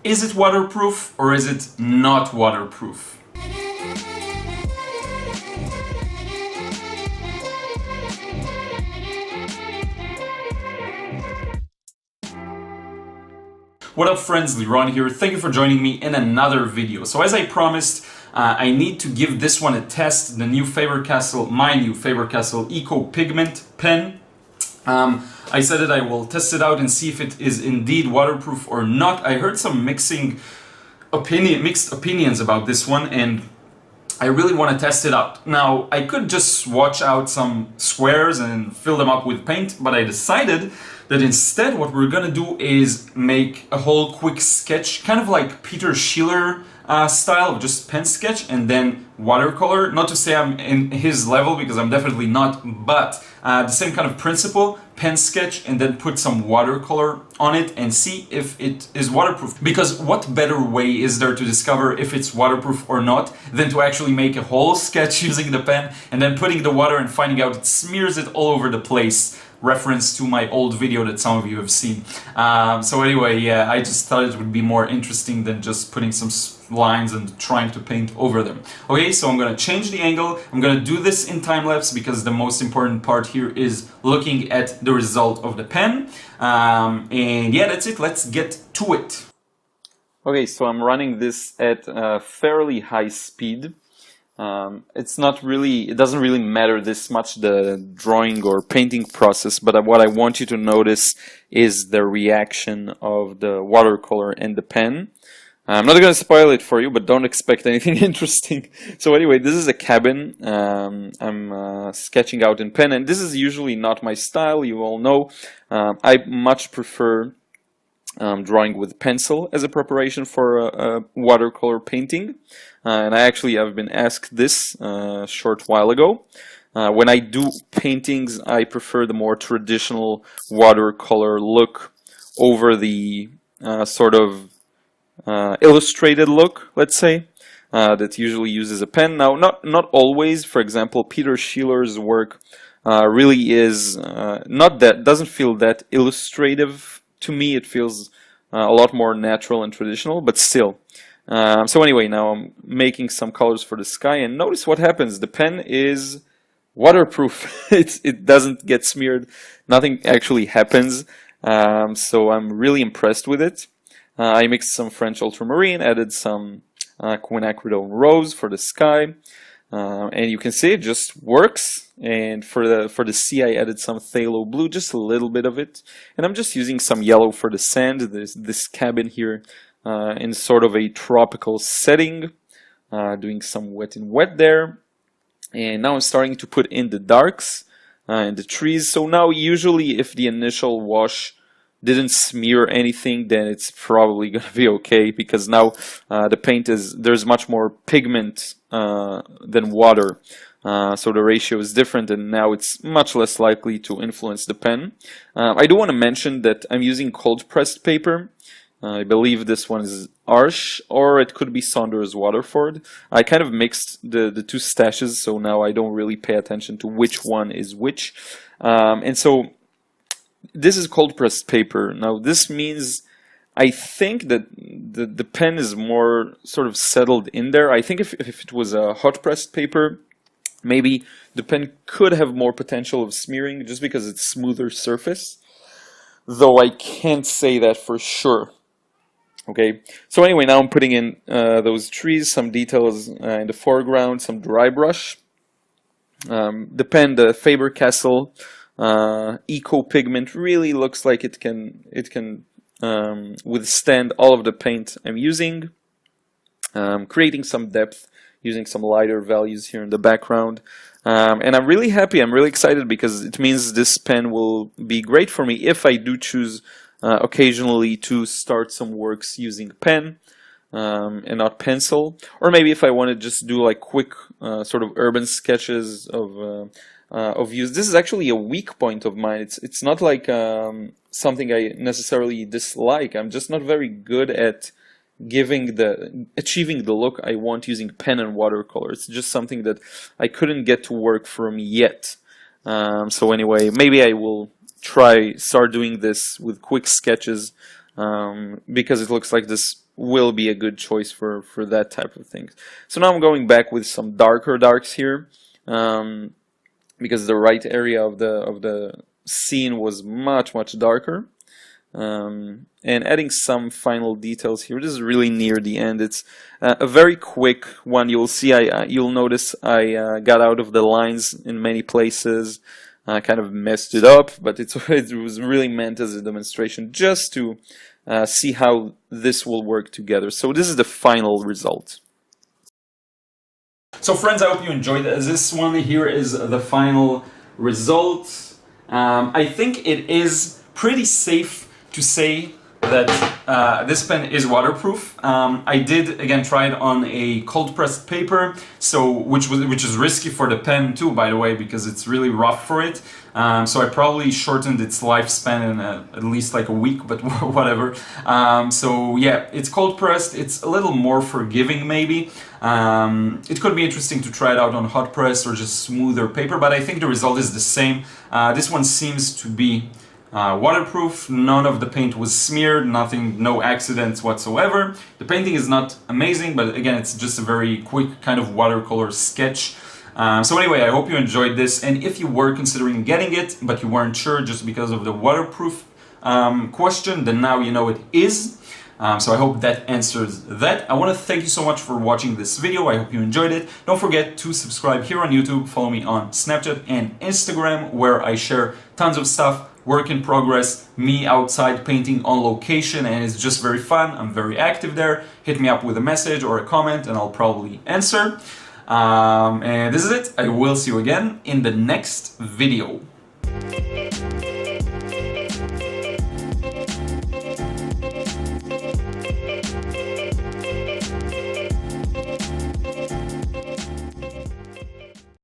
Is it waterproof or is it not waterproof? What up friends, Liron here. Thank you for joining me in another video. So as I promised, I need to give this one a test, the new my new Faber-Castell Ecco Pigment pen. I said that I will test it out and see if it is indeed waterproof or not. I heard some mixed opinions about this one, and I really want to test it out. Now, I could just swatch out some squares and fill them up with paint, but I decided that instead what we're gonna do is make a whole quick sketch, kind of like Peter Sheeler style of just pen sketch and then watercolor. Not to say I'm in his level, because I'm definitely not, but the same kind of principle, pen sketch and then put some watercolor on it and see if it is waterproof. Because what better way is there to discover if it's waterproof or not than to actually make a whole sketch using the pen and then putting the water and finding out it smears it all over the place. Reference to my old video that some of you have seen. So anyway, yeah, I just thought it would be more interesting than just putting some lines and trying to paint over them. Okay, so I'm gonna change the angle. I'm gonna do this in time-lapse because the most important part here is looking at the result of the pen. And yeah, that's it. Let's get to it. Okay, so I'm running this at a fairly high speed. It doesn't really matter this much, the drawing or painting process, but what I want you to notice is the reaction of the watercolor and the pen. I'm not going to spoil it for you, but don't expect anything interesting. So anyway, this is a cabin I'm sketching out in pen, and this is usually not my style, you all know. I much prefer drawing with pencil as a preparation for a watercolor painting. And I've been asked this a short while ago. When I do paintings, I prefer the more traditional watercolor look over the sort of illustrated look, let's say, that usually uses a pen. Now, not always. For example, Peter Sheeler's work really is doesn't feel that illustrative to me. It feels a lot more natural and traditional, but still. So anyway, now I'm making some colors for the sky, and notice what happens. The pen is waterproof. It doesn't get smeared. Nothing actually happens. So I'm really impressed with it. I mixed some French ultramarine, added some quinacridone rose for the sky, and you can see it just works. And for the sea, I added some phthalo blue, just a little bit of it, and I'm just using some yellow for the sand. This cabin here in sort of a tropical setting, doing some wet in wet there, and now I'm starting to put in the darks and the trees. So now usually if the initial wash didn't smear anything, then it's probably gonna be okay, because now the paint there's much more pigment than water, so the ratio is different, and now it's much less likely to influence the pen. I do want to mention that I'm using cold pressed paper. I believe this one is Arche, or it could be Saunders Waterford. I kind of mixed the two stashes, so now I don't really pay attention to which one is which. And so this is cold pressed paper. Now this means I think that the pen is more sort of settled in there. I think if it was a hot pressed paper, maybe the pen could have more potential of smearing just because it's smoother surface, though I can't say that for sure. Okay, so anyway, now I'm putting in those trees, some details in the foreground, some dry brush. The pen, the Faber-Castell Ecco Pigment, really looks like it can withstand all of the paint I'm using. Creating some depth, using some lighter values here in the background. And I'm really happy, I'm really excited, because it means this pen will be great for me if I do choose occasionally to start some works using pen and not pencil, or maybe if I want to just do like quick sort of urban sketches of use. This is actually a weak point of mine. It's not like something I necessarily dislike. I'm just not very good at achieving the look I want using pen and watercolor. It's just something that I couldn't get to work for me yet. So anyway, maybe I will start doing this with quick sketches because it looks like this will be a good choice for that type of thing. So now I'm going back with some darker darks here, because the right area of the scene was much darker, and adding some final details here. This is really near the end. It's a very quick one. You'll see, you'll notice I got out of the lines in many places. I kind of messed it up, but it was really meant as a demonstration, just to see how this will work together. So this is the final result. So friends, I hope you enjoyed this. This one here is the final result. I think it is pretty safe to say that this pen is waterproof. I did again try it on a cold pressed paper, so which is risky for the pen too, by the way, because it's really rough for it. So I probably shortened its lifespan in at least like a week, but whatever. So yeah, it's cold pressed. It's a little more forgiving maybe. It could be interesting to try it out on hot press or just smoother paper, but I think the result is the same. This one seems to be waterproof. None of the paint was smeared, nothing, no accidents whatsoever. The painting is not amazing, but again, it's just a very quick kind of watercolor sketch. So anyway, I hope you enjoyed this, and if you were considering getting it, but you weren't sure just because of the waterproof question, then now you know it is. So I hope that answers that. I want to thank you so much for watching this video. I hope you enjoyed it. Don't forget to subscribe here on YouTube, follow me on Snapchat and Instagram, where I share tons of stuff, work in progress, me outside painting on location, and it's just very fun. I'm very active there. Hit me up with a message or a comment and I'll probably answer. And this is it. I will see you again in the next video.